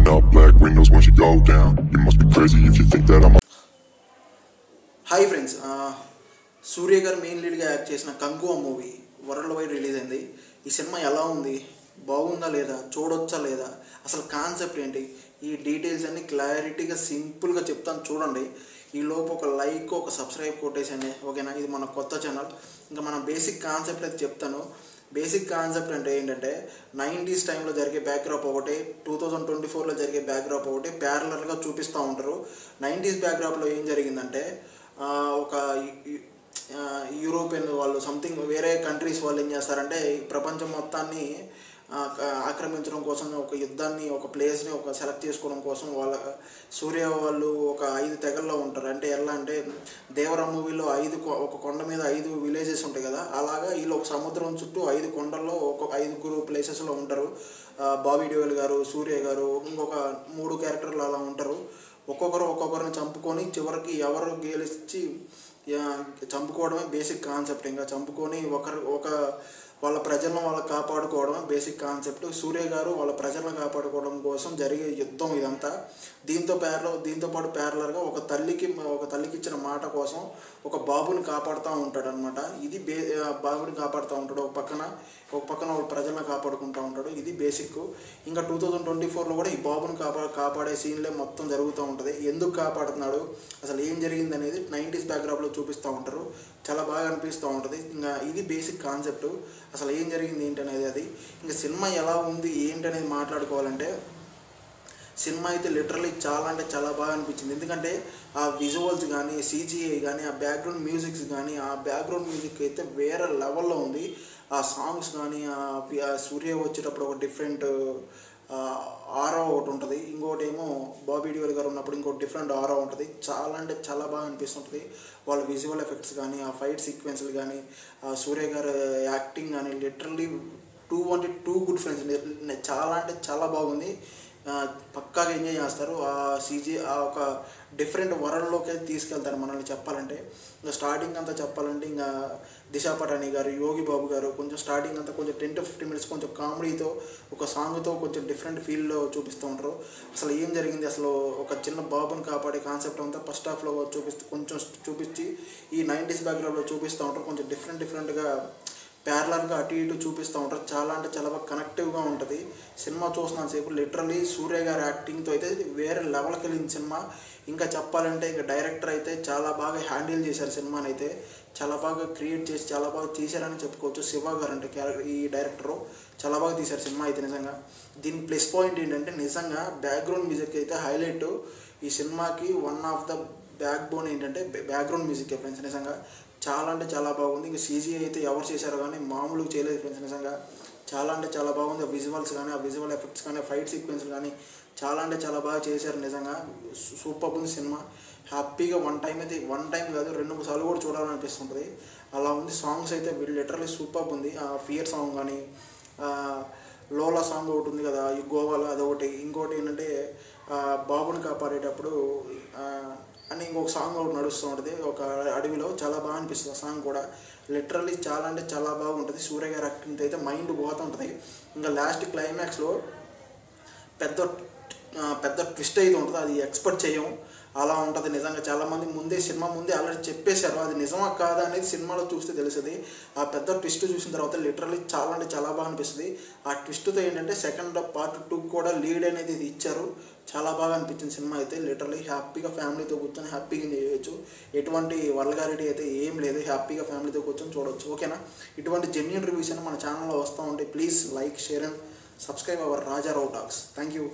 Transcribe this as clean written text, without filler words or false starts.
up, black windows once you go down. You must be crazy if you think that I'm. Hi friends, సూర్య గారు main లీడ్గా act చేసిన Kanguva movie world wide release అయింది. ఈ cinema ఎలా ఉంది, బాగుందా లేదా, చూడొచ్చా లేదా, అసలు కాన్సెప్ట్ ఏంటి, ఈ డీటెయిల్స్ అన్ని క్లారిటీగా సింపుల్గా చెప్తాను చూడండి. ఈ లోపు ఒక లైక్ ఒక సబ్స్క్రైబ్ కొట్టేసండి, ఓకేనా. ఇది మన కొత్త ఛానల్. ఇంకా మన బేసిక్ కాన్సెప్ట్ అయితే చెప్తాను. బేసిక్ కాన్సెప్ట్ అంటే ఏంటంటే 90s టైంలో జరిగే బ్యాక్డ్రాప్ ఒకటి, 2024లో జరిగే బ్యాక్డ్రాప్ ఒకటి ప్యారలల్గా చూపిస్తూ ఉంటారు. 90s బ్యాక్డ్రాప్లో ఏం జరిగిందంటే ఒక యూరోపియన్ వాళ్ళు సంథింగ్ వేరే కంట్రీస్ వాళ్ళు ఏం చేస్తారంటే ప్రపంచం మొత్తాన్ని ఆక్రమించడం కోసం ఒక యుద్ధాన్ని ఒక ప్లేస్ని ఒక సెలెక్ట్ చేసుకోవడం కోసం సూర్య వాళ్ళు ఒక 5 తెగల్లో ఉంటారు. అంటే ఎలా అంటే దేవరా మూవీలో ఒక కొండ మీద 5 విలేజెస్ ఉంటాయి కదా, అలాగా వీళ్ళు ఒక సముద్రం చుట్టూ 5 కొండల్లో ఒక 5 ప్లేసెస్లో ఉంటారు. బాబీ డియోల్ గారు, సూర్య గారు, ఇంకొక 3 క్యారెక్టర్లు అలా ఉంటారు. ఒక్కొక్కరిని చంపుకొని చివరికి ఎవరు గెలిచి చంపుకోవడమే బేసిక్ కాన్సెప్ట్. ఇంకా చంపుకొని వాళ్ళ ప్రజలను వాళ్ళని కాపాడుకోవడమే బేసిక్ కాన్సెప్ట్. సూర్య గారు వాళ్ళ ప్రజలను కాపాడుకోవడం కోసం జరిగే యుద్ధం ఇదంతా. దీంతో పాటు ప్యారలర్గా ఒక తల్లికి ఇచ్చిన మాట కోసం ఒక బాబుని కాపాడుతూ ఉంటాడు అనమాట. ఇది బాబుని కాపాడుతూ ఉంటాడు. ఒక పక్కన వాళ్ళ ప్రజలను కాపాడుకుంటూ ఉంటాడు. ఇది బేసిక్. ఇంకా 2024లో కూడా ఈ బాబుని కాపాడే సీన్లే మొత్తం జరుగుతూ ఉంటుంది. ఎందుకు కాపాడుతున్నాడు, అసలు ఏం జరిగింది అనేది 90s బ్యాక్గ్రౌండ్లో చూపిస్తూ ఉంటారు. చాలా బాగా అనిపిస్తూ ఉంటుంది. ఇంకా ఇది బేసిక్ కాన్సెప్ట్. అసలు ఏం జరిగింది ఏంటనేది అది. ఇంకా సినిమా ఎలా ఉంది ఏంటనేది మాట్లాడుకోవాలంటే సినిమా అయితే లిటరలీ చాలా అంటే చాలా బాగా అనిపించింది. ఎందుకంటే ఆ విజువల్స్ కానీ, CGI కానీ, ఆ బ్యాక్గ్రౌండ్ మ్యూజిక్స్ కానీ, ఆ బ్యాక్గ్రౌండ్ మ్యూజిక్ అయితే వేరే లెవెల్లో ఉంది. ఆ సాంగ్స్ కానీ, ఆ సూర్య వచ్చేటప్పుడు ఒక డిఫరెంట్ ఆరా ఒకటి ఉంటుంది. ఇంకోటి ఏమో బాబీ డియోల్ గారు ఉన్నప్పుడు ఇంకోటి డిఫరెంట్ ఆరా ఉంటుంది. చాలా అంటే చాలా బాగా అనిపిస్తుంటుంది. వాళ్ళ విజువల్ ఎఫెక్ట్స్ కానీ, ఆ ఫైట్ సీక్వెన్స్లు కానీ, ఆ సూర్య గారు యాక్టింగ్ కానీ లిటరల్లీ టూ గుడ్ ఫ్రెండ్స్. చాలా అంటే చాలా బాగుంది. పక్కాగా ఎంజాయ్ చేస్తారు. ఆ ఒక డిఫరెంట్ వరల్డ్లోకి తీసుకెళ్తారు మనల్ని చెప్పాలంటే. ఇంకా స్టార్టింగ్ అంతా చెప్పాలంటే ఇంకా దిశా పటాని గారు, యోగి బాబు గారు కొంచెం స్టార్టింగ్ అంతా కొంచెం 10 to 15 minutes కొంచెం కామెడీతో ఒక సాంగ్తో కొంచెం డిఫరెంట్ ఫీల్లో చూపిస్తూ ఉంటారు. అసలు ఏం జరిగింది, అసలు ఒక చిన్న బాబుని కాపాడే కాన్సెప్ట్ అంతా ఫస్ట్ హాఫ్లో చూపించి ఈ 90s బ్యాక్గ్రౌండ్లో చూపిస్తూ ఉంటారు. కొంచెం డిఫరెంట్గా ప్యారలర్గా అటు ఇటు చూపిస్తూ ఉంటారు. చాలా అంటే చాలా బాగా కనెక్టివ్గా ఉంటుంది. సినిమా చూసినంతసేపు లిటరలీ సూర్య గారి యాక్టింగ్తో అయితే వేరే లెవెల్కి వెళ్ళింది సినిమా. ఇంకా చెప్పాలంటే ఇక డైరెక్టర్ అయితే చాలా బాగా హ్యాండిల్ చేశారు సినిమాని. అయితే చాలా బాగా క్రియేట్ చేసి చాలా బాగా తీశారని చెప్పుకోవచ్చు. శివ గారు అంటే ఈ డైరెక్టరు చాలా బాగా తీశారు సినిమా అయితే నిజంగా. దీనికి ప్లస్ పాయింట్ ఏంటంటే నిజంగా బ్యాక్గ్రౌండ్ మ్యూజిక్ అయితే హైలైట్. ఈ సినిమాకి one of the back bone ఏంటంటే బ్యాక్గ్రౌండ్ మ్యూజిక్ ఫ్రెండ్స్. నిజంగా చాలా అంటే చాలా బాగుంది. ఇంకా CGI అయితే ఎవరు చేశారో కానీ మామూలుగా చేయలేదు ఫ్రెండ్స్. నిజంగా చాలా అంటే చాలా బాగుంది. ఆ విజువల్స్ కానీ, ఆ విజువల్ ఎఫెక్ట్స్ కానీ, ఫైట్ సీక్వెన్స్లు కానీ చాలా అంటే చాలా బాగా చేశారు. నిజంగా సూపర్ ఉంది సినిమా. హ్యాపీగా వన్ టైం కాదు 2-3 సార్లు కూడా చూడాలనిపిస్తుంటుంది. అలా ఉంది. సాంగ్స్ అయితే లిటరల్లీ సూపర్ ఉంది. ఆ ఫియర్ సాంగ్ కానీ, లోలా సాంగ్ ఒకటి ఉంది కదా ఈ గోవాలో, అదొకటి. ఇంకోటి ఏంటంటే బాబుని కాపాడేటప్పుడు అని ఇంకొక సాంగ్ ఒకటి నడుస్తూ ఉంటుంది ఒక అడవిలో. చాలా బాగా అనిపిస్తుంది ఆ సాంగ్ కూడా. లిటరల్లీ చాలా అంటే చాలా బాగుంటుంది. సూర్య గారి యాక్టింగ్ అయితే మైండ్ పోతుంటుంది. ఇంకా లాస్ట్ క్లైమాక్స్లో పెద్ద ట్విస్ట్ అయితే ఉంటుంది. అది ఎక్స్పెక్ట్ చేయం, అలా ఉంటుంది నిజంగా. చాలామంది సినిమా ముందే ఆల్రెడీ చెప్పేశారు. అది నిజమా కాదా అనేది సినిమాలో చూస్తే తెలుస్తుంది. ఆ పెద్ద ట్విస్ట్ చూసిన తర్వాత లిటరల్లీ చాలా అంటే చాలా బాగా అనిపిస్తుంది. ఆ ట్విస్ట్తో ఏంటంటే సెకండ్ పార్ట్ 2 కూడా లీడ్ అనేది ఇది ఇచ్చారు. చాలా బాగా అనిపించింది సినిమా అయితే. లిటరల్లీ హ్యాపీగా ఫ్యామిలీతో కూర్చొని హ్యాపీగా ఎంజాయ్ చేయొచ్చు. ఎటువంటి వల్గారిటీ అయితే ఏం లేదు. హ్యాపీగా ఫ్యామిలీతో కూర్చొని చూడవచ్చు, ఓకేనా. ఇటువంటి జెన్యూన్ రివ్యూస్ అని మన ఛానల్లో వస్తూ ఉంటాయి. Please like, share and subscribe our Rajarao talks. Thank you.